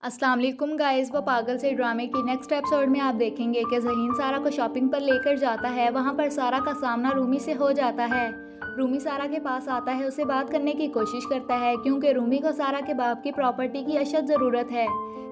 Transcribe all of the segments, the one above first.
अस्सलाम वालेकुम गाइस। वो पागल से ड्रामे की नेक्स्ट एपिसोड में आप देखेंगे कि ज़हीन सारा को शॉपिंग पर लेकर जाता है। वहाँ पर सारा का सामना रूमी से हो जाता है। रूमी सारा के पास आता है, उससे बात करने की कोशिश करता है क्योंकि रूमी को सारा के बाप की प्रॉपर्टी की अशद ज़रूरत है।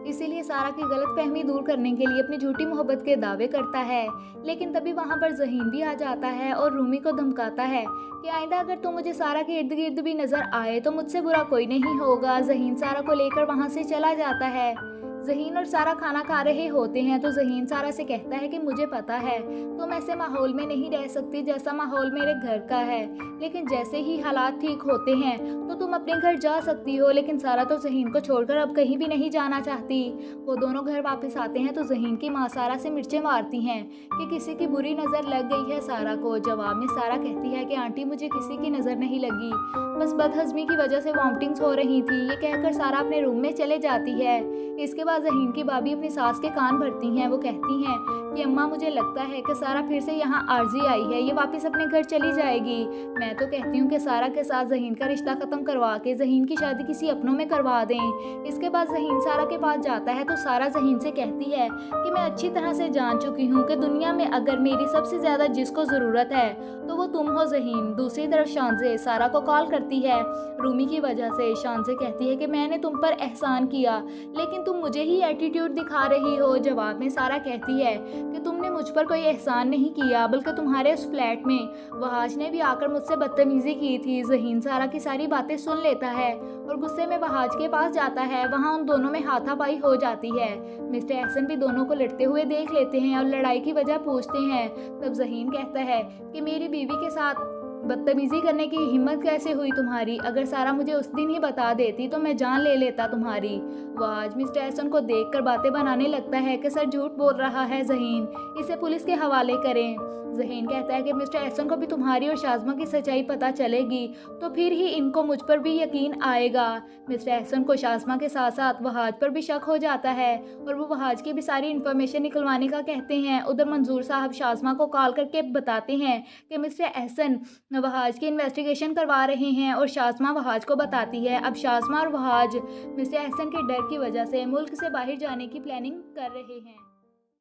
इसीलिए सारा की गलतफहमी दूर करने के लिए अपनी झूठी मोहब्बत के दावे करता है। लेकिन तभी वहाँ पर ज़हीन भी आ जाता है और रूमी को धमकाता है कि आइंदा अगर तू मुझे सारा के इर्द गिर्द भी नज़र आए तो मुझसे बुरा कोई नहीं होगा। ज़हीन सारा को लेकर वहाँ से चला जाता है। ज़हीन और सारा खाना खा रहे होते हैं तो ज़हीन सारा से कहता है कि मुझे पता है तुम ऐसे माहौल में नहीं रह सकती जैसा माहौल मेरे घर का है, लेकिन जैसे ही हालात ठीक होते हैं तो तुम अपने घर जा सकती हो। लेकिन सारा तो ज़हीन को छोड़कर अब कहीं भी नहीं जाना चाहती। वो दोनों घर वापस आते हैं तो ज़हीन की माँ सारा से मिर्चें मारती हैं कि किसी की बुरी नज़र लग गई है सारा को। जवाब में सारा कहती है कि आंटी मुझे किसी की नज़र नहीं लगी, बस बदहज़मी की वजह से वॉमिटिंग्स हो रही थी। ये कहकर सारा अपने रूम में चले जाती है। इसके बाद ज़हीन की भाभी अपनी सास के कान भरती हैं। वो कहती हैं कि अम्मा मुझे लगता है कि सारा फिर से यहाँ आर्जी आई है, ये वापस अपने घर चली जाएगी। मैं तो कहती हूँ कि सारा के साथ ज़हीन का रिश्ता ख़त्म करवा के ज़हीन की शादी किसी अपनों में करवा दें। इसके बाद ज़हीन सारा के पास जाता है तो सारा ज़हीन से कहती है कि मैं अच्छी तरह से जान चुकी हूँ कि दुनिया में अगर मेरी सबसे ज़्यादा जिसको ज़रूरत है तो वो तुम हो ज़हीन। दूसरी तरफ शानज़े सारा को कॉल करती है रूमी की वजह से। शानज़े कहती है कि मैंने तुम पर एहसान किया लेकिन तुम मुझे ही एटीट्यूड दिखा रही हो। जवाब में सारा कहती है कि तुमने मुझ पर कोई एहसान नहीं किया, बल्कि तुम्हारे उस फ्लैट में वहाज ने भी आकर मुझसे बदतमीज़ी की थी। ज़हीन सारा की सारी बातें सुन लेता है और गुस्से में वहाज के पास जाता है। वहाँ उन दोनों में हाथापाई हो जाती है। मिस्टर एहसन भी दोनों को लड़ते हुए देख लेते हैं और लड़ाई की वजह पूछते हैं। तब ज़हीन कहता है कि मेरी बीवी के साथ बदतमीज़ी करने की हिम्मत कैसे हुई तुम्हारी? अगर सारा मुझे उस दिन ही बता देती तो मैं जान ले लेता तुम्हारी। वह आज मिस्टर एहसन को देखकर बातें बनाने लगता है कि सर झूठ बोल रहा है ज़हीन, इसे पुलिस के हवाले करें। ज़हीन कहता है कि मिस्टर एहसन को भी तुम्हारी और शाज़मा की सच्चाई पता चलेगी तो फिर ही इनको मुझ पर भी यकीन आएगा। मिस्टर एहसन को शाज़मा के साथ साथ वहाज पर भी शक हो जाता है और वो वहाज की भी सारी इन्फॉर्मेशन निकलवाने का कहते हैं। उधर मंजूर साहब शाज़मा को कॉल करके बताते हैं कि मिस्टर एहसन वहाज की इन्वेस्टिगेशन करवा रहे हैं और शाज़मा वहाज को बताती है। अब शाज़मा और वहाज मिस्टर एहसन के डर की वजह से मुल्क से बाहर जाने की प्लानिंग कर रहे हैं।